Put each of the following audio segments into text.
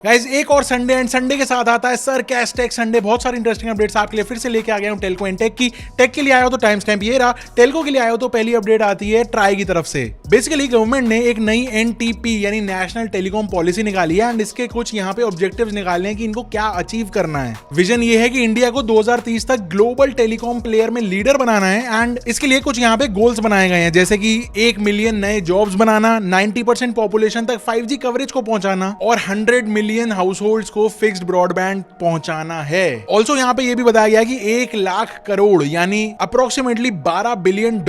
Guys एक और Sunday and Sunday के साथ आता है सर कैश टेक संडे। बहुत सारी इंटरेस्टिंग अपडेट्स आपके लिए फिर से लेके आ गया हूं टेलको एंड टेक की। टेक के लिए आया हो तो टाइम स्टैम्प ये रहा, टेलको के लिए आया हो तो पहली अपडेट आती है ट्राई की तरफ से। बेसिकली गवर्नमेंट ने एक नई एनटीपी यानी नेशनल टेलीकॉम पॉलिसी निकाली है एंड इसके कुछ यहाँ पे ऑब्जेक्टिव्स निकाले हैं कि इनको क्या अचीव करना है। विजन ये है कि इंडिया को 2030 तक ग्लोबल टेलीकॉम प्लेयर में लीडर बनाना है एंड इसके लिए कुछ यहाँ पे गोल्स बनाए गए हैं, जैसे कि 1 मिलियन नए जॉब्स बनाना, 90% पॉपुलेशन तक 5G कवरेज को पहुंचाना और 100 मिलियन हाउस होल्ड को फिक्स्ड ब्रॉडबैंड पहुंचाना है। ऑल्सो यहाँ पे ये भी बताया गया कि 1 लाख करोड़ यानी अप्रोक्सीमेटली $12 बिलियन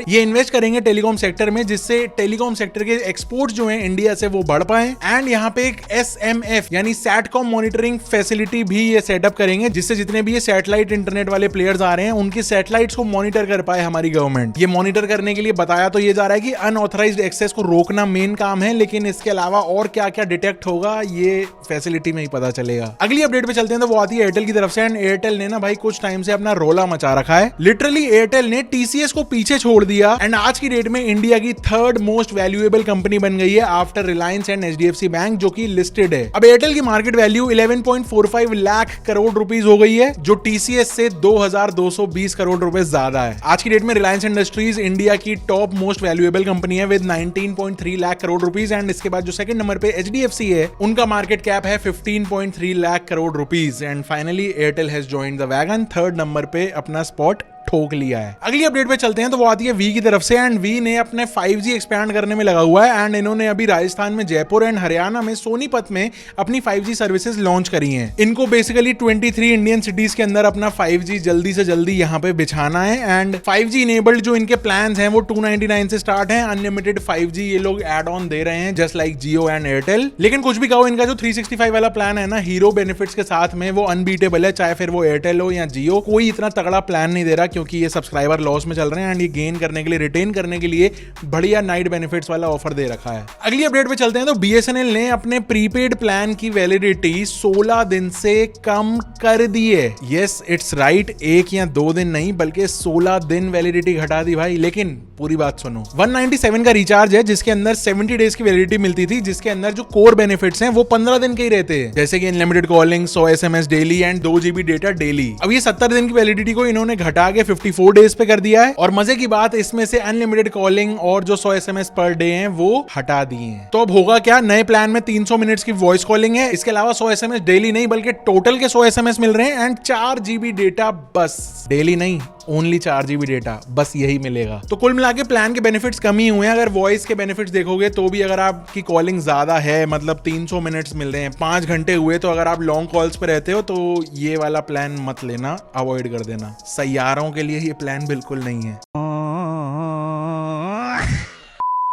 ये इन्वेस्ट करेंगे टेलीकॉम सेक्टर में, जिससे टेलीकॉम सेक्टर के एक्सपोर्ट्स जो हैं इंडिया से वो बढ़ पाए। एंड यहाँ पे एक SMF यानी सैटकॉम मॉनिटरिंग फैसिलिटी भी ये सेटअप करेंगे, जिससे जितने भी ये सैटेलाइट इंटरनेट वाले प्लेयर्स आ रहे हैं उनकी सैटेलाइट्स को मॉनिटर कर पाए हमारी गवर्नमेंट। ये मॉनिटर करने के लिए बताया तो ये जा रहा है कि अनऑथराइज्ड एक्सेस को रोकना मेन काम है, लेकिन इसके अलावा और क्या क्या डिटेक्ट होगा ये फैसिलिटी में ही पता चलेगा। अगली अपडेट पे चलते हैं तो वो आती है एयरटेल की तरफ से। एंड एयरटेल ने ना भाई कुछ टाइम से अपना रोला मचा रखा है। लिटरली एयरटेल ने TCS को पीछे छोड़ दिया एंड आज की डेट में इंडिया की 3rd मोस्ट वैल्यूएबल कंपनी बन गई है after Reliance and HDFC bank, जो कि लिस्टेड है। अब एयरटेल की market value 11.45 lakh crore rupees हो गई है, जो TCS से 2220 करोड़ रुपए ज्यादा है। आज की डेट में रिलायंस इंडस्ट्रीज इंडिया की टॉप मोस्ट वैल्यूएबल कंपनी है with 19.3 lakh crore rupees and इसके बाद जो सेकंड नंबर पे HDFC है उनका मार्केट कैप है 15.3 lakh crore rupees. And finally Airtel has joined the wagon, 3rd number पे अपना स्पॉट ठोक लिया है। अगली अपडेट पे चलते हैं तो वो आती है वी की तरफ से। एंड वी ने अपने 5G एक्सपैंड करने में लगा हुआ है एंड इन्होंने अभी राजस्थान में जयपुर एंड हरियाणा में सोनीपत में अपनी 5G सर्विसेज लॉन्च करी हैं। इनको बेसिकली 23 इंडियन सिटीज के अंदर अपना 5G जल्दी से जल्दी यहाँ पे बिछाना है। एंड 5G इनेबल्ड जो इनके प्लान हैं वो 299 से स्टार्ट है। अनलिमिटेड 5G ये लोग एड ऑन दे रहे हैं just like Jio and Airtel. लेकिन कुछ भी कहो, इनका जो 365 वाला प्लान है ना हीरो बेनिफिट्स के साथ में, वो अनबीटेबल है, चाहे फिर वो एयरटेल हो या जियो। कोई इतना तगड़ा प्लान नहीं दे रहा क्योंकि ये सब्सक्राइबर लॉस में चल रहे हैं एंड ये गेन करने के लिए, रिटेन करने के लिए बढ़िया नाइट बेनिफिट्स वाला ऑफर दे रखा है। अगली अपडेट पे चलते हैं तो BSNL ने अपने प्रीपेड प्लान की वैलिडिटी 16 दिन से कम कर दी है। यस इट्स राइट, 1 या 2 दिन नहीं बल्कि 16 दिन वैलिडिटी घटा दी भाई। लेकिन पूरी बात सुनो, 197 का रिचार्ज है जिसके अंदर 70 डेज की वैलिडिटी मिलती थी, जिसके अंदर जो कोर बेनिफिट्स हैं वो 15 दिन के ही रहते हैं, जैसे कि unlimited calling, 100 SMS daily and 2 GB data daily. अब ये 70 दिन की वैलिडिटी को इन्होंने घटा के 54 डेज पे कर दिया है और मजे की बात इसमें से अनलिमिटेड कॉलिंग और जो 100 SMS पर डे हैं वो हटा दिए हैं। तो अब होगा क्या, नए प्लान में 300 मिनट्स की वॉइस कॉलिंग है, इसके अलावा 100 SMS डेली नहीं बल्कि टोटल के 100 SMS मिल रहे हैं एंड 4 GB डेटा, बस डेली नहीं ओनली 4 GB डेटा, बस यही मिलेगा। तो कुल मिला के प्लान के बेनिफिट्स कम ही हुए हैं। अगर वॉइस के बेनिफिट्स देखोगे तो भी अगर आपकी कॉलिंग ज्यादा है, मतलब 300 मिनट्स मिल रहे हैं, 5 घंटे हुए, तो अगर आप लॉन्ग कॉल्स पे रहते हो तो ये वाला प्लान मत लेना, अवॉइड कर देना। सैयारों के लिए ये प्लान बिल्कुल नहीं है।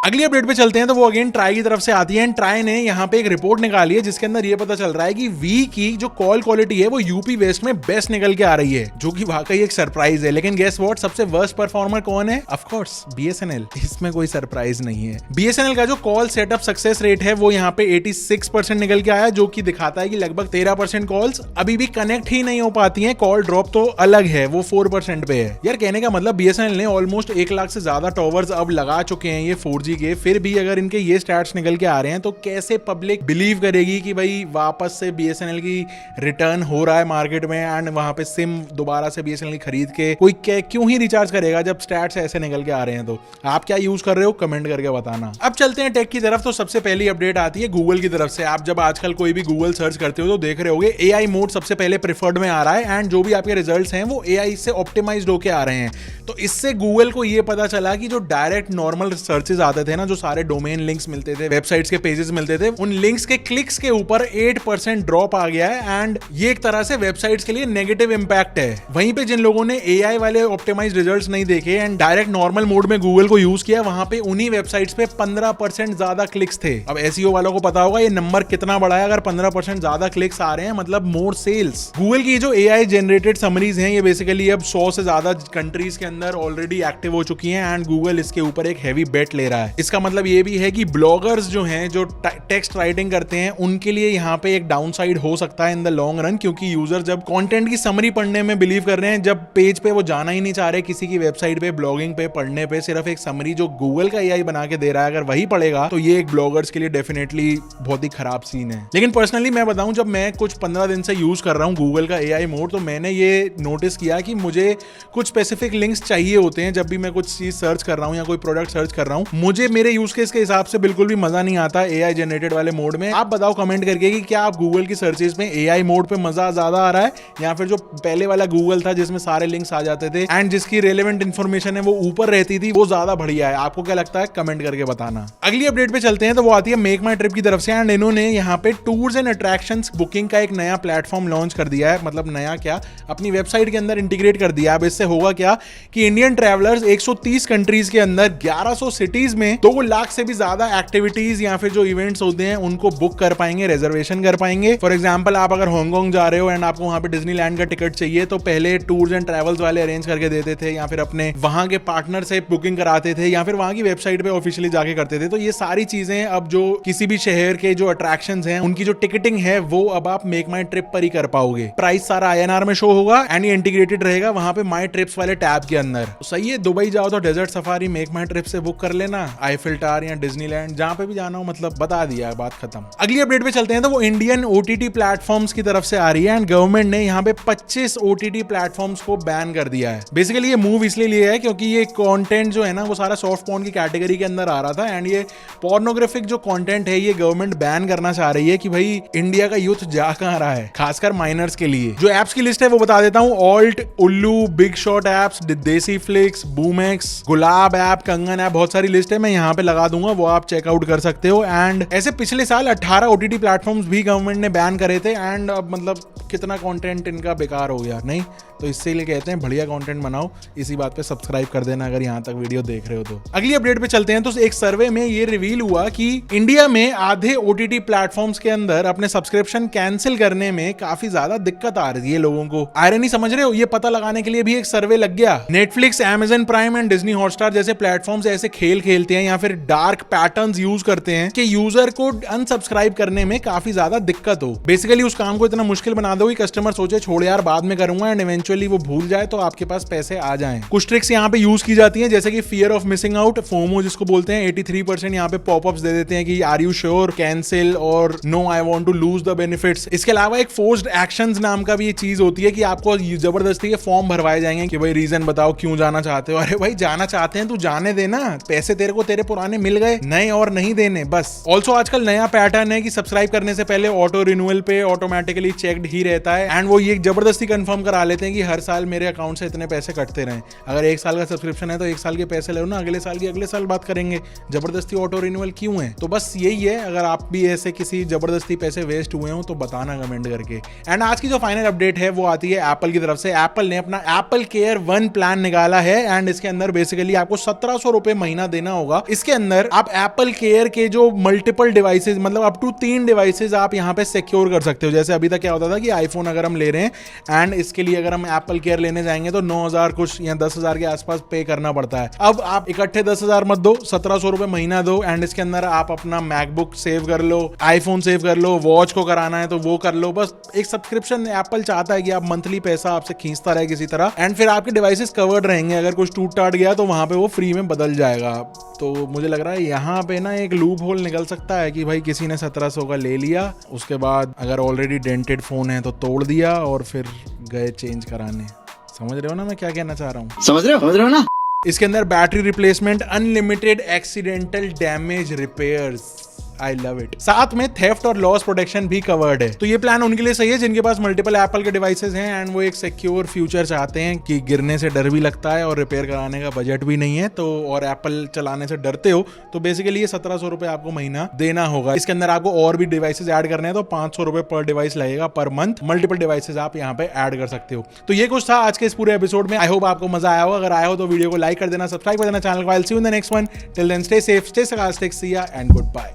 अगली अपडेट पे चलते हैं तो वो अगेन ट्राई की तरफ से आती है। ट्राई ने यहाँ पे एक रिपोर्ट निकाली है जिसके अंदर ये पता चल रहा है कि वी की जो कॉल क्वालिटी है वो यूपी वेस्ट में बेस्ट निकल के आ रही है, जो कि वाकई एक सरप्राइज है। लेकिन गेस व्हाट, सबसे वर्स्ट परफॉर्मर कौन है? Of course BSNL। इसमें कोई सरप्राइज नहीं है। BSNL का जो कॉल सेटअप सक्सेस रेट है वो यहाँ पे 86% निकल के आया, जो कि दिखाता है कि लगभग 13% कॉल्स अभी भी कनेक्ट ही नहीं हो पाती हैं। कॉल ड्रॉप तो अलग है, वो 4% पे है। यार कहने का मतलब BSNL ने ऑलमोस्ट 1 लाख से ज्यादा टॉवर्स अब लगा चुके हैं ये 4G के, फिर भी अगर इनके ये स्टैट्स निकल के आ रहे हैं तो कैसे पब्लिक बिलीव करेगी कि भाई वापस से BSNL की रिटर्न हो रहा है मार्केट में एंड वहां पे सिम दोबारा से BSNL की खरीद के कोई क्यों ही रिचार्ज करेगा जब स्टैट्स ऐसे निकल के आ रहे हैं। तो आप क्या यूज कर रहे हो, कमेंट करके बताना। अब चलते हैं टेक की तरफ। तो सबसे पहली अपडेट आती है गूगल की तरफ से। आप जब आजकल कोई भी गूगल सर्च करते हो तो देख रहे होगे AI मोड सबसे पहले प्रेफर्ड में आ रहा है एंड जो भी आपके रिजल्ट्स हैं वो AI से ऑप्टिमाइज्ड होके आ रहे हैं। तो इससे गूगल को ये पता चला कि जो डायरेक्ट नॉर्मल सर्चेस आते थे ना, जो सारे डोमेन लिंक्स मिलते थे, वेबसाइट्स के पेजेस मिलते थे, उन लिंक्स के क्लिक्स के ऊपर 8% ड्रॉप आ गया है एंड ये एक तरह से वेबसाइट्स के लिए नेगेटिव इंपैक्ट है। वहीं पे जिन लोगों ने AI वाले ऑप्टिमाइज्ड रिजल्ट्स नहीं देखे एंड डायरेक्ट नॉर्मल मोड में गूगल को यूज किया, वहां पे उन्हीं वेबसाइट्स पे 15% ज्यादा क्लिक्स थे। अब SEO वालों को पता होगा ये नंबर कितना बड़ा है। अगर 15% ज्यादा क्लिक्स आ रहे हैं मतलब मोर सेल्स। गूगल की जो AI जनरेटेड समरीज हैं ये बेसिकली अब 100 से ज्यादा कंट्रीज के अंदर ऑलरेडी एक्टिव हो चुकी हैं एंड गूगल इसके ऊपर एक हैवी बेट ले रहा है। इसका मतलब ये भी है कि ब्लॉगर्स जो हैं, जो टेक्स्ट राइटिंग करते हैं, उनके लिए यहाँ पे एक डाउन साइड हो सकता है इन द लॉन्ग रन, क्योंकि यूजर जब कंटेंट की समरी पढ़ने में बिलीव कर रहे हैं, जब पेज पे वो जाना ही नहीं चाह रहे किसी की वेबसाइट पे, ब्लॉगिंग पे पढ़ने पे, सिर्फ एक समरी जो गूगल का एआई बना के दे रहा है, अगर वही पढ़ेगा तो ये एक ब्लॉगर्स के लिए डेफिनेटली बहुत ही खराब सीन है। लेकिन पर्सनली मैं बताऊं, जब मैं कुछ 15 दिन से यूज कर रहा हूं गूगल का एआई मोड, तो मैंने ये नोटिस किया कि मुझे कुछ स्पेसिफिक लिंक्स चाहिए होते हैं जब भी मैं कुछ चीज सर्च कर रहा हूं या कोई प्रोडक्ट सर्च कर रहा हूं। मुझे मेरे यूज केस के हिसाब से बिल्कुल भी मजा नहीं आता एआई जनरेटेड वाले मोड में। आप बताओ कमेंट करके कि क्या आप गूगल की सर्चेस में एआई मोड पे मजा ज्यादा आ रहा है, या फिर जो पहले वाला गूगल था जिसमें सारे लिंक्स आ जाते थे एंड जिसकी रेलेवेंट इन्फॉर्मेशन है वो ऊपर रहती थी, वो ज्यादा बढ़िया है? आपको क्या लगता है कमेंट करके बताना। अगली अपडेट पे चलते हैं, तो वो आती है मेक माई ट्रिप की तरफ से, एंड इन्होंने यहाँ पे टूर्स एंड अट्रैक्शंस बुकिंग का एक नया प्लेटफॉर्म लॉन्च कर दिया है। मतलब नया क्या, अपनी वेबसाइट के अंदर इंटीग्रेट कर दिया। अब इससे होगा क्या कि इंडियन ट्रैवलर्स 130 कंट्रीज के अंदर 1100 सिटीज में 2 लाख से भी ज्यादा एक्टिविटीज या फिर जो इवेंट्स होते हैं उनको बुक कर पाएंगे, रिजर्वेशन कर पाएंगे। फॉर एग्जांपल, आप अगर हांगकांग जा रहे हो एंड आपको वहां पे डिज्नीलैंड का टिकट चाहिए, तो पहले टूर्स एंड ट्रैवल्स वाले अरेंज करके देते थे, या फिर अपने वहां के पार्टनर से बुकिंग कराते थे, या फिर वहां की वेबसाइट पे ऑफिशियली जाके करते थे। तो ये सारी चीजें अब जो किसी भी शहर के जो अट्रैक्शंस हैं उनकी जो टिकटिंग है वो अब आप मेक माई ट्रिप पर ही कर पाओगे। प्राइस सारा INR में शो होगा एंड ये इंटीग्रेटेड रहेगा वहां पे माई ट्रिप्स वाले टैब के अंदर। सही है, दुबई जाओ तो डेजर्ट सफारी मेक माई ट्रिप से बुक कर लेना, आईफिल टावर या डिज्नीलैंड, जहां पे भी जाना हो, मतलब बता दिया, बात खत्म। अगली अपडेट पे चलते हैं, तो वो इंडियन OTT प्लेटफॉर्म्स की तरफ से आ रही है एंड गवर्नमेंट ने यहाँ पे 25 OTT प्लेटफॉर्म्स को बैन कर दिया है। बेसिकली ये मूव इसलिए लिया है क्योंकि ये कंटेंट जो है ना वो सारा सॉफ्ट पॉर्न की कैटेगरी के अंदर आ रहा था, एंड ये पोर्नोग्राफिक जो कंटेंट है ये गवर्नमेंट बैन करना चाह रही है कि भाई इंडिया का यूथ जा कहां रहा है, खासकर माइनर्स के लिए। जो एप्स की लिस्ट है वो बता देता हूं, ऑल्ट, उल्लू, बिग शॉट एप्स, देसी फ्लिक्स, बूमेक्स, गुलाब ऐप, कंगन ऐप, बहुत सारी लिस्ट है, मैं यहाँ पे लगा दूंगा, वो आप चेकआउट कर सकते हो। एंड ऐसे पिछले साल 18 OTT प्लेटफॉर्म्स भी गवर्नमेंट ने बैन करे थे, एंड अब मतलब कितना कंटेंट इनका बेकार हो गया नहीं, तो इसीलिए कहते हैं बढ़िया कंटेंट बनाओ। इसी बात पे सब्सक्राइब कर देना अगर यहाँ तक वीडियो देख रहे हो तो। अगली अपडेट पे चलते हैं, तो एक सर्वे में ये रिवील हुआ कि इंडिया में आधे OTT प्लेटफॉर्म्स के अंदर अपने सब्सक्रिप्शन कैंसिल करने में काफी ज्यादा दिक्कत आ रही है लोगों को। आयरनी समझ रहे हो, ये पता लगाने के लिए भी एक सर्वे लग गया। Netflix, Amazon prime and Disney Hotstar जैसे प्लेटफॉर्म्स ऐसे खेल खेलते हैं या फिर डार्क पैटर्न्स यूज करते हैं कि यूजर को अनसब्सक्राइब करने में काफी ज्यादा दिक्कत हो। बेसिकली उस काम को इतना मुश्किल बना दो कि कस्टमर सोचे छोड़ यार बाद में करूंगा, एंड इवेंचुअली वो भूल जाए तो आपके पास पैसे आ जाएं। कुछ ट्रिक्स यहाँ पे यूज की जाती हैं, जैसे कि fear of missing out, FOMO जिसको बोलते हैं। 83% यहाँ पे पॉपअप्स दे देते हैं कि आर यू श्योर, कैंसिल और no I want to lose the benefits. इसके अलावा एक फोर्स्ड एक्शंस नाम का भी ये चीज होती है कि आपको जबरदस्ती के फॉर्म भरवाए जाएंगे कि भाई रीजन बताओ क्यों जाना चाहते हो। अरे भाई जाना चाहते हैं तू जाने देना, पैसे तेरे को तेरे पुराने मिल गए, नए और नहीं देने बस। ऑल्सो आजकल नया पैटर्न है कि सब्सक्राइब करने से पहले ऑटो रिन्यूअल पे ऑटोमेटिकली चेक्ड ही रहता है, एंड वो ये जबरदस्ती कंफर्म करा लेते हैं कि हर साल मेरे अकाउंट से इतने पैसे कटते रहें। अगर 1 साल का सब्सक्रिप्शन है तो 1 साल के पैसे ले लो ना, अगले साल की अगले साल बात करेंगे। जबरदस्ती ऑटो रिन्यूअल क्यों है? तो बस यही है, अगर आप भी ऐसे किसी जबरदस्ती पैसे वेस्ट हुए हो तो बताना कमेंट करके। एंड आज की जो फाइनल अपडेट है वो आती है एप्पल की तरफ से। एप्पल ने अपना एप्पल केयर 1 प्लान निकाला है, एंड इसके अंदर बेसिकली आपको 1700 रुपए महीना देना होगा। इसके अंदर आप एप्पल केयर के जो मल्टीपल डिवाइसेज, मतलब अप टू 3 डिवाइसेज आप यहाँ पे सिक्योर कर सकते हो। जैसे अभी तक क्या होता था कि आईफोन अगर हम ले रहे हैं एंड इसके लिए अगर हम एप्पल केयर लेने जाएंगे तो 9000 कुछ या 10,000 के आसपास पे करना पड़ता है। अब आप इकट्ठे 10,000 मत दो, 1700 रुपए महीना दो, एंड इसके अंदर आप अपना मैकबुक सेव कर लो, आईफोन सेव कर लो, वॉच को कराना है तो वो कर लो। बस एक सब्सक्रिप्शन एप्पल चाहता है कि आप मंथली पैसा आपसे खींचता रहे किसी तरह, एंड फिर आपके डिवाइसेस कवर्ड रहेंगे। अगर कुछ टूट टाट गया तो वहां पे वो फ्री में बदल जाएगा। तो मुझे लग रहा है यहाँ पे ना एक लूप होल निकल सकता है कि भाई किसी ने 1700 का ले लिया, उसके बाद अगर ऑलरेडी डेंटेड फोन है तो तोड़ दिया और फिर गए चेंज कराने। समझ रहे हो ना मैं क्या कहना चाह रहा हूँ? समझ रहे हो ना? इसके अंदर battery replacement, unlimited accidental damage repairs, I love it. साथ में थेफ्ट और लॉस प्रोटेक्शन भी कवर्ड है। तो ये प्लान उनके लिए सही है जिनके पास मल्टीपल एप्पल के डिवाइसेस हैं एंड वो एक सिक्योर फ्यूचर चाहते हैं कि गिरने से डर भी लगता है और रिपेयर कराने का बजट भी नहीं है तो, और एप्पल चलाने से डरते हो तो बेसिकली ये 1700 रुपए आपको महीना देना होगा। इसके अंदर आपको और भी डिवाइसेस ऐड करने हैं तो 500 रुपए पर डिवाइस लगेगा पर मंथ। मल्टीपल डिवाइसेस आप यहाँ पे ऐड कर सकते हो। तो ये कुछ था आज के इस पूरे एपिसोड में। आई होप आपको मजा आया हो। अगर आया हो तो वीडियो को लाइक कर देना, सब्सक्राइब कर देना चैनल को। I will see you in the next one. Till then stay safe, stay sarcastic, see ya and good bye.